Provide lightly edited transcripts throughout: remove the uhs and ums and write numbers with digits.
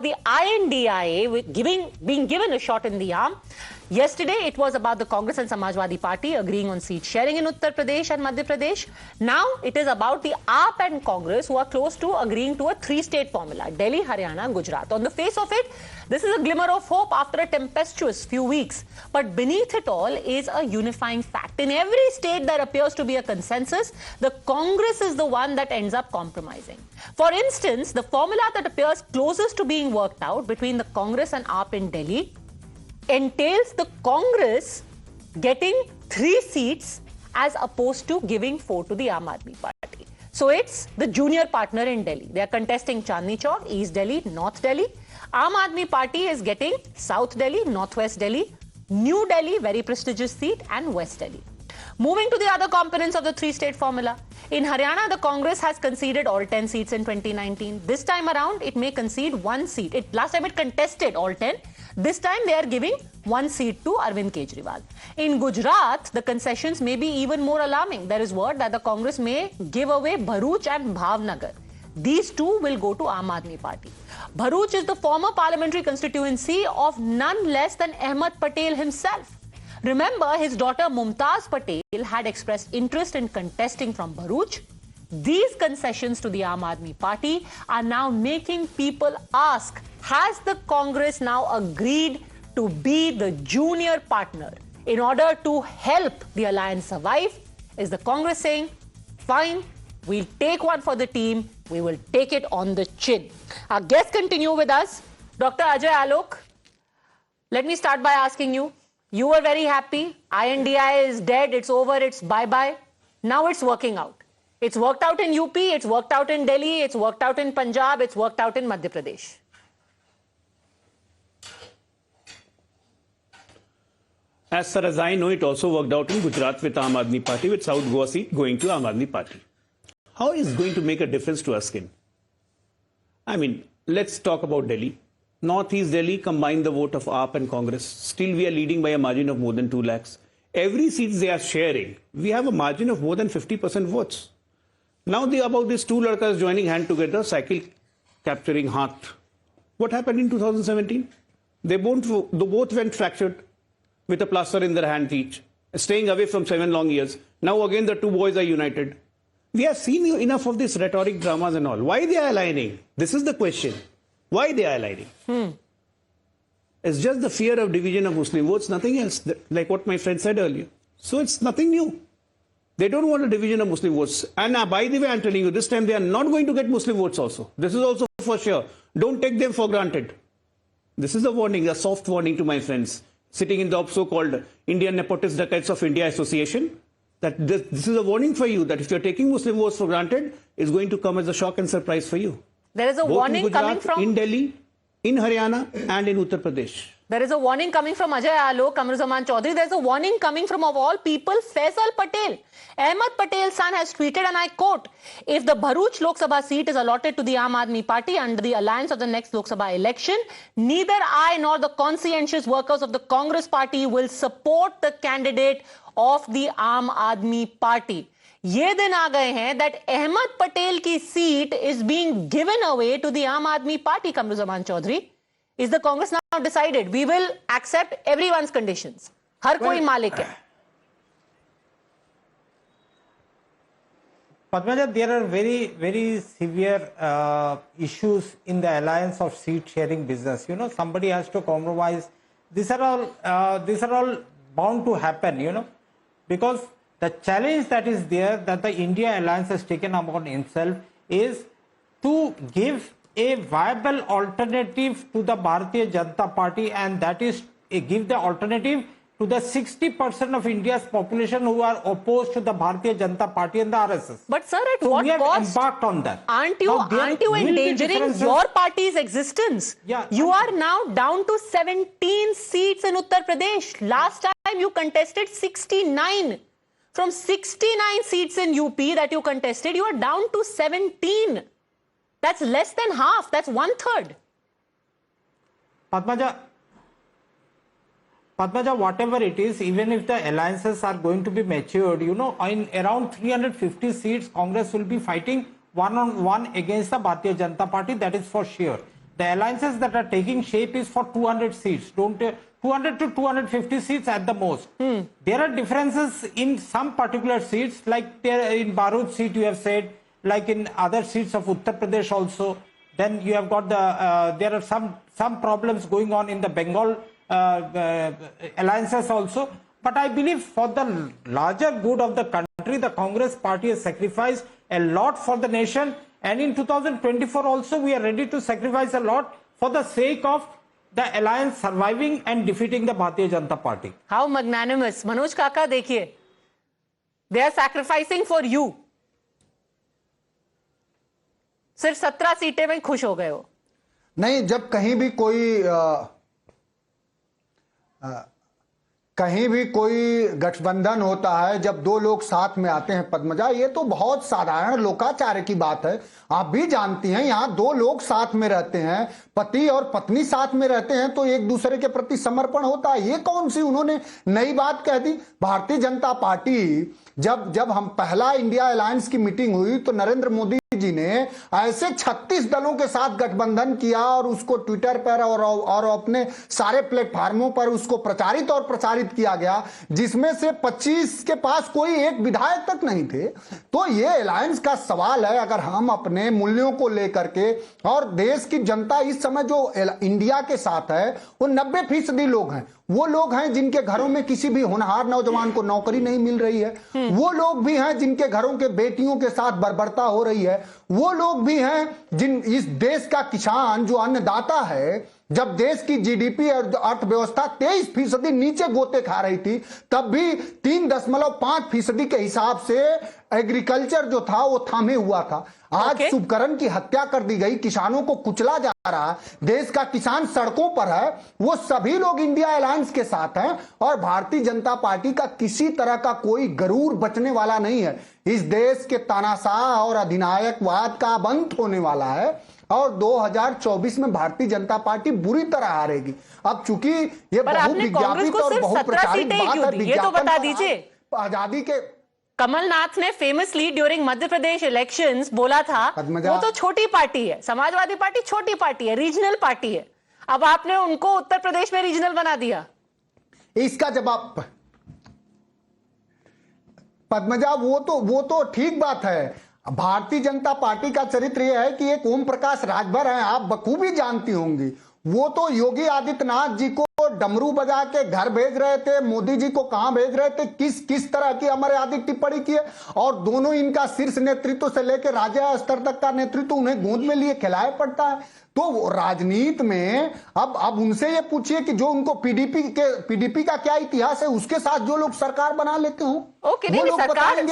the INDIA being given a shot in the arm. Yesterday, it was about the Congress and Samajwadi Party agreeing on seat sharing in Uttar Pradesh and Madhya Pradesh. Now, it is about the AAP and Congress who are close to agreeing to a three-state formula, Delhi, Haryana, Gujarat. On the face of it, this is a glimmer of hope after a tempestuous few weeks. But beneath it all is a unifying fact. In every state there appears to be a consensus. The Congress is the one that ends up compromising. For instance, the formula that appears closest to being worked out between the Congress and AAP in Delhi entails the Congress getting 3 seats as opposed to giving 4 to the Aam Aadmi Party. So it's the junior partner in Delhi. They are contesting Chandni Chowk, East Delhi, North Delhi. Aam Aadmi Party is getting South Delhi, Northwest Delhi, New Delhi, very prestigious seat, and West Delhi. Moving to the other components of the three-state formula. In Haryana, the Congress has conceded all 10 seats in 2019. This time around, it may concede 1 seat. Last time it contested all 10. This time they are giving 1 seat to Arvind Kejriwal. In Gujarat, the concessions may be even more alarming. There is word that the Congress may give away Bharuch and Bhavnagar. These 2 will go to Aam Aadmi Party. Bharuch is the former parliamentary constituency of none less than Ahmed Patel himself. Remember, his daughter Mumtaz Patel had expressed interest in contesting from Bharuch. These concessions to the Aam Aadmi Party are now making people ask, has the Congress now agreed to be the junior partner in order to help the alliance survive? Is the Congress saying, fine, we'll take one for the team, we will take it on the chin? Our guests continue with us. Dr. Ajay Alok, let me start by asking you, you were very happy. INDI is dead. It's over. It's bye-bye. Now it's working out. It's worked out in UP. It's worked out in Delhi. It's worked out in Punjab. It's worked out in Madhya Pradesh. As far as I know, it also worked out in Gujarat with Aam Aadmi Party, with South Goa seat going to Aam Aadmi Party. How is it going to make a difference to our skin? I mean, let's talk about Delhi. Northeast Delhi combined the vote of AAP and Congress. Still, we are leading by a margin of more than 2 lakhs. Every seat they are sharing, we have a margin of more than 50% votes. Now, about these 2 ladkas joining hand together, cycle capturing heart. What happened in 2017? They both went fractured with a plaster in their hand each, staying away from 7 long years. Now, again, the 2 boys are united. We have seen enough of this rhetoric dramas and all. Why they are aligning? This is the question. Why they are aligning? It's just the fear of division of Muslim votes, nothing else, like what my friend said earlier. So it's nothing new. They don't want a division of Muslim votes. And by the way, I'm telling you, this time they are not going to get Muslim votes also. This is also for sure. Don't take them for granted. This is a warning, a soft warning to my friends sitting in the so-called Indian Nepotist Dacoits of India Association. That this is a warning for you, that if you're taking Muslim votes for granted, it's going to come as a shock and surprise for you. There is a warning Gujarat, coming from... in Delhi, in Haryana and in Uttar Pradesh. There is a warning coming from Ajay Alok, Kamruzaman Chaudhary. There is a warning coming from, of all people, Faisal Patel. Ahmed Patel's son has tweeted, and I quote, if the Bharuch Lok Sabha seat is allotted to the Aam Aadmi Party under the alliance of the next Lok Sabha election, neither I nor the conscientious workers of the Congress party will support the candidate of the Aam Aadmi Party. ये दिन आ गए हैं that Ahmed Patel की seat is being given away to the Aam Aadmi Party, Kamruzaman Chaudhary. Is the Congress now decided? We will accept everyone's conditions. हर कोई मालिक है. Padmaja, there are very severe issues in the alliance of seat sharing business. You know, somebody has to compromise. These are all bound to happen. Because the challenge that is there, that the India alliance has taken upon itself, is to give a viable alternative to the Bharatiya Janata Party, and that is give the alternative to the 60% of India's population who are opposed to the Bharatiya Janata Party and the RSS. But sir, at so what we have cost? Embarked on that. Aren't you endangering your party's existence? Yeah. You are now down to 17 seats in Uttar Pradesh. Last time you contested 69. From 69 seats in UP that you contested, you are down to 17. That's less than half. That's 1/3. Padmaja, whatever it is, even if the alliances are going to be matured, in around 350 seats, Congress will be fighting one-on-one against the Bharatiya Janata Party. That is for sure. the alliances that are taking shape is for 200 seats, 200 to 250 seats at the most. There are differences in some particular seats, like there in Baruch seat you have said, like in other seats of Uttar Pradesh also. Then you have got there are some problems going on in the Bengal alliances also. But I believe for the larger good of the country, the Congress party has sacrificed a lot for the nation. And in 2024 also, we are ready to sacrifice a lot for the sake of the alliance surviving and defeating the Bharatiya Janata Party. How magnanimous. Manoj Kaka, देखिए. They are sacrificing for you. सिर्फ 17 सीटें में खुश हो गए हो. नहीं, जब कहीं भी कोई गठबंधन होता है, जब दो लोग साथ में आते हैं पद्मजा, ये तो बहुत साधारण लोकाचार की बात है. आप भी जानती हैं, यहाँ दो लोग साथ में रहते हैं, पति और पत्नी साथ में रहते हैं, तो एक दूसरे के प्रति समर्पण होता है. ये कौन सी उन्होंने नई बात कह दी. भारतीय जनता पार्टी जब हम पहला इंडिया अलायंस की मीटिंग हुई तो नरेंद्र मोदी जी ने ऐसे 36 दलों के साथ गठबंधन किया और उसको ट्विटर पर और अपने सारे प्लेटफार्मों पर उसको प्रचारित और प्रसारित किया गया, जिसमें से 25 के पास कोई एक विधायक तक नहीं थे. तो ये अलायंस का सवाल है. अगर हम अपने मूल्यों को लेकर के, और देश की जनता इस समय जो इंडिया के साथ है वो 90% लोग हैं. वो लोग हैं जिनके घरों में किसी भी होनहार नौजवान को नौकरी नहीं मिल रही है. वो लोग भी हैं जिनके घरों के बेटियों के साथ बर्बरता हो रही है. वो लोग भी हैं जिन इस देश का किसान जो अन्नदाता है, जब देश की जीडीपी और अर्थव्यवस्था 23% नीचे गोते खा रही थी, तब भी 3.5% के हिसाब से एग्रीकल्चर जो था वो थामे हुआ था. आज शुभकरण की हत्या कर दी गई, किसानों को कुचला जा रहा, देश का किसान सड़कों पर है. वो सभी लोग इंडिया अलायंस के साथ हैं और भारतीय जनता पार्टी का किसी तरह का कोई गरूर बचने वाला नहीं है. इस देश के तानाशाह और अधिनायकवाद का अंत होने वाला है और 2024 में भारतीय जनता पार्टी बुरी तरह हारेगी. अब चूंकि ये बहुविज्ञापित और बहुप्रचारित बात है, ये तो बता दीजिए. आजादी के कमलनाथ ने famously during Madhya Pradesh elections बोला था वो तो छोटी पार्टी है, समाजवादी पार्टी छोटी पार्टी है, रीजनल पार्टी है. अब आपने उनको उत्तर प्रदेश में रीजनल बना दिया. इसका जवाब पद्मजा, वो तो ठीक बात है. भारतीय जनता पार्टी का चरित्र यह है कि एक ओम प्रकाश राजभर है, आप बखूबी जानती होंगी. वो तो योगी आदित्यनाथ जी को डमरू बजा के घर भेज रहे थे, मोदी जी को कहां भेज रहे थे, किस तरह की अमर्यादित टिप्पणी की है. और दोनों इनका शीर्ष नेतृत्व से लेकर राज्य स्तर तक का नेतृत्व उन्हें गोद में लिए खिलाया पड़ता है. तो राजनीति में अब उनसे ये पूछिए कि जो उनको पीडीपी का क्या इतिहास है, उसके साथ जो लोग सरकार बना लेते हो. ओके, नहीं,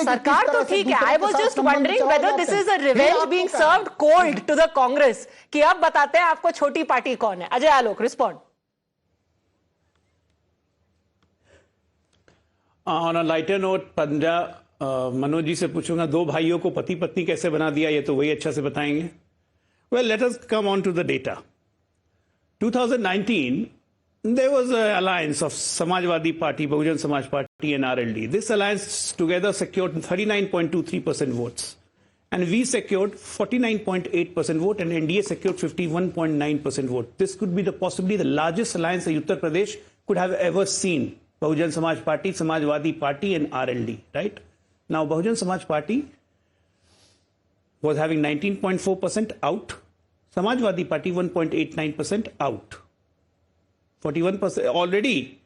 सरकार तो ठीक है. I was just wondering whether this is a revenge being served cold to the Congress कि अब बताते हैं आपको छोटी पार्टी कौन है. Ajay Alok, respond. On a lighter note, पंजा मनोज जी से पूछूंगा, दो भाइयों को पति पत्नी कैसे बना दिया, ये तो वही अच्छा से बताएंगे. Well, let us come on to the data. 2019, there was an alliance of Samajwadi Party, Bahujan Samaj Party and RLD. This alliance together secured 39.23% votes. And we secured 49.8% vote and NDA secured 51.9% vote. This could be possibly the largest alliance that Uttar Pradesh could have ever seen. Bahujan Samaj Party, Samajwadi Party and RLD, right? Now, Bahujan Samaj Party was having 19.4% out. Samajwadi Party 1.89% out. 41% already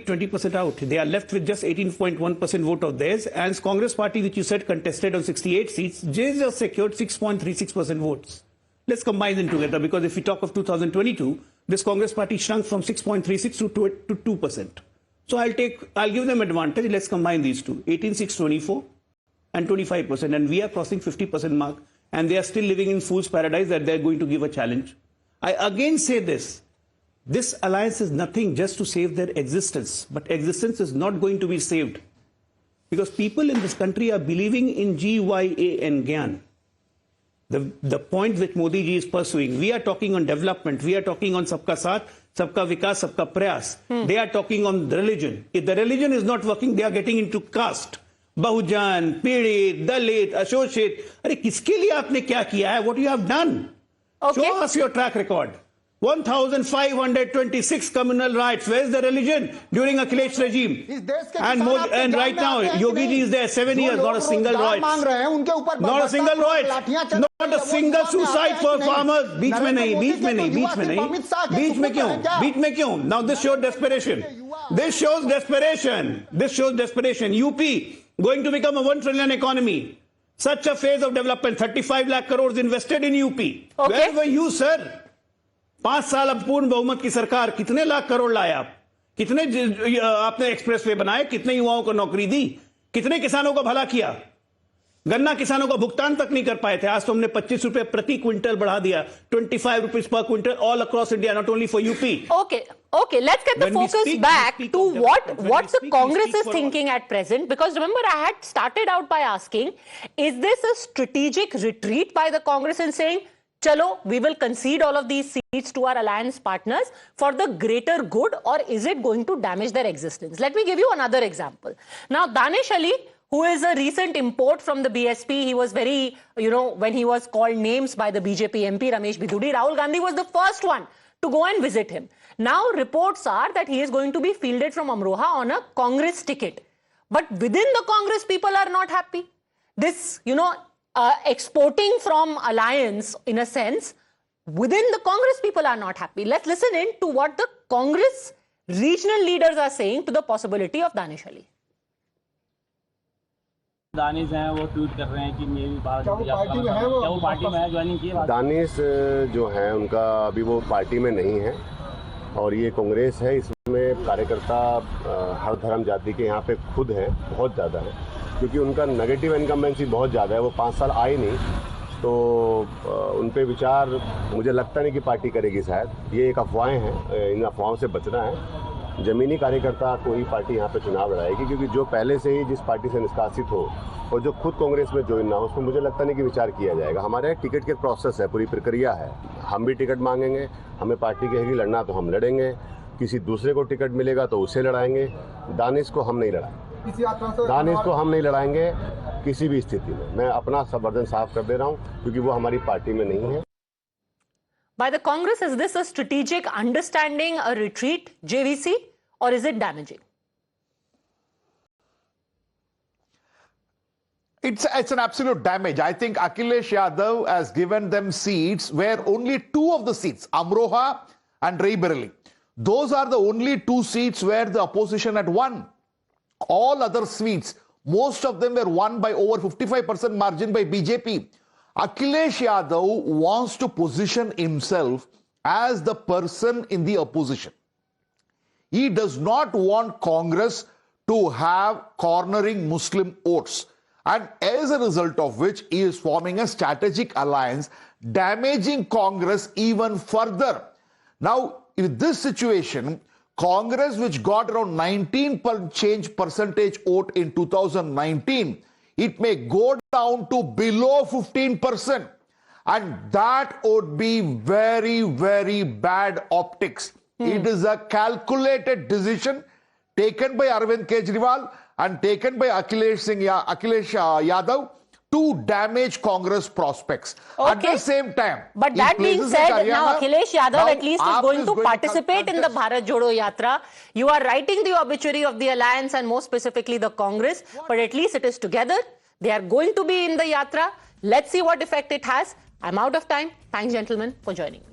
20% out. They are left with just 18.1% vote of theirs. And Congress Party, which you said contested on 68 seats, they just secured 6.36% votes. Let's combine them together, because if we talk of 2022, this Congress Party shrunk from 6.36 to 2%. So I'll give them advantage. Let's combine these two. 18,624. And 25%, and we are crossing 50% mark, and they are still living in fool's paradise that they're going to give a challenge. I again say this alliance is nothing just to save their existence, but existence is not going to be saved, because people in this country are believing in GYA and Gyan. The point which Modi ji is pursuing. We are talking on development, we are talking on Sabka Saath, Sabka Vikas, Sabka Prayas. They are talking on the religion. If the religion is not working, they are getting into caste. बहुजन, पीड़ित, दलित, अशोषित. अरे किसके लिए आपने क्या किया है? What you have done? Okay. Show us your track record. 1,526 communal riots. Where's the religion during Akhilesh regime? इस देश के And, किसान आपके and जान right में now, आते हैं कि Yogi ji नहीं? is there 7 जो years, लोग not a single रोजगार riot. मांग रहे हैं उनके ऊपर Not a single riot. लाठियां चल Not रही a है, वो single जवाब में आते suicide हैं for कि नहीं? farmers. बीच में नरेंद्र नहीं, मोदी बीच में के नहीं, तो बीच युवा में सिर्फ नहीं. अमित शाह के बीच में सुपुत्र क्यों? हैं क्या? बीच में क्यों? Now this shows desperation. This shows desperation. This shows desperation. UP going to become a 1 trillion economy. Such a phase of development. 35 lakh crores invested in UP. Okay. Where were you, sir? 5 साल अब पूर्ण बहुमत की सरकार, कितने लाख करोड़ लाए आप? कितने आपने एक्सप्रेस वे बनाए? कितने युवाओं को नौकरी दी? कितने किसानों का भला किया? गन्ना किसानों का भुगतान तक नहीं कर पाए थे. आज तो हमने 25 रुपए प्रति क्विंटल बढ़ा दिया. 25 rupees per quintal all across India, not only for UP. Okay, let's get the When we focus speak- back we speak to of development. When what we the speak, we Congress speak is for thinking at present. Because remember, I had started out by asking, is this a strategic retreat by the Congress in saying, chalo, we will concede all of these seats to our alliance partners for the greater good, or is it going to damage their existence? Let me give you another example. Now, Danish Ali, who is a recent import from the BSP, he was very, when he was called names by the BJP MP Ramesh Bidudi, Rahul Gandhi was the first one to go and visit him. Now, reports are that he is going to be fielded from Amroha on a Congress ticket. But within the Congress, people are not happy. This, exporting from alliance, in a sense, within the Congress, people are not happy. Let's listen in to what the Congress regional leaders are saying to the possibility of Danish Ali. Danish हैं वो tweet कर रहे हैं कि मैं भी भारत क्या वो पार्टी में है? क्या वो पार्टी में है, ज्वाइनिंग की है? दानिश जो है उनका अभी वो पार्टी में नहीं है और ये कांग्रेस है. इसमें कार्यकर्ता हर धर्म जाति के यहाँ पे खुद हैं, बहुत ज़्यादा हैं, क्योंकि उनका नेगेटिव इनकम्बेंसी बहुत ज़्यादा है. वो 5 साल आए नहीं, तो उन पे विचार मुझे लगता नहीं कि पार्टी करेगी शायद. ये एक अफवाहें हैं, इन अफवाहों से बचना है. ज़मीनी कार्यकर्ता को ही पार्टी यहाँ पे चुनाव लड़ाएगी, क्योंकि जो पहले से ही जिस पार्टी से निष्कासित हो और जो खुद कांग्रेस में ज्वाइन ना हो, उसमें मुझे लगता नहीं कि विचार किया जाएगा. हमारे टिकट के प्रोसेस है, पूरी प्रक्रिया है. हम भी टिकट मांगेंगे, हमें पार्टी कहेगी लड़ना तो हम लड़ेंगे, किसी दूसरे को टिकट मिलेगा तो उसे लड़ाएंगे. दानिश को हम नहीं लड़ाएंगे, दानिश को हम नहीं लड़ाएंगे किसी भी स्थिति में. मैं अपना वर्जन साफ कर दे रहा हूँ, क्योंकि वो हमारी पार्टी में नहीं है. By the Congress, is this a strategic understanding, a retreat, JVC, or is it damaging? It's an absolute damage. I think Akhilesh Yadav has given them seats where only 2 of the seats, Amroha and Raebareli, those are the only 2 seats where the opposition had won. All other seats, most of them were won by over 55% margin by BJP. Akhilesh Yadav wants to position himself as the person in the opposition. He does not want Congress to have cornering Muslim votes. And as a result of which, he is forming a strategic alliance, damaging Congress even further. Now, in this situation, Congress, which got around 19% percentage vote in 2019, it may go down to below 15%. And that would be very, very bad optics. It is a calculated decision taken by Arvind Kejriwal and taken by Akhilesh Yadav to damage Congress prospects. At the same time, but that being said, now Akhilesh Yadav at least is going to participate in the Bharat Jodo Yatra. You are writing the obituary of the alliance and more specifically the Congress, but at least it is together. They are going to be in the Yatra. Let's see what effect it has. I'm out of time. Thanks, gentlemen, for joining me.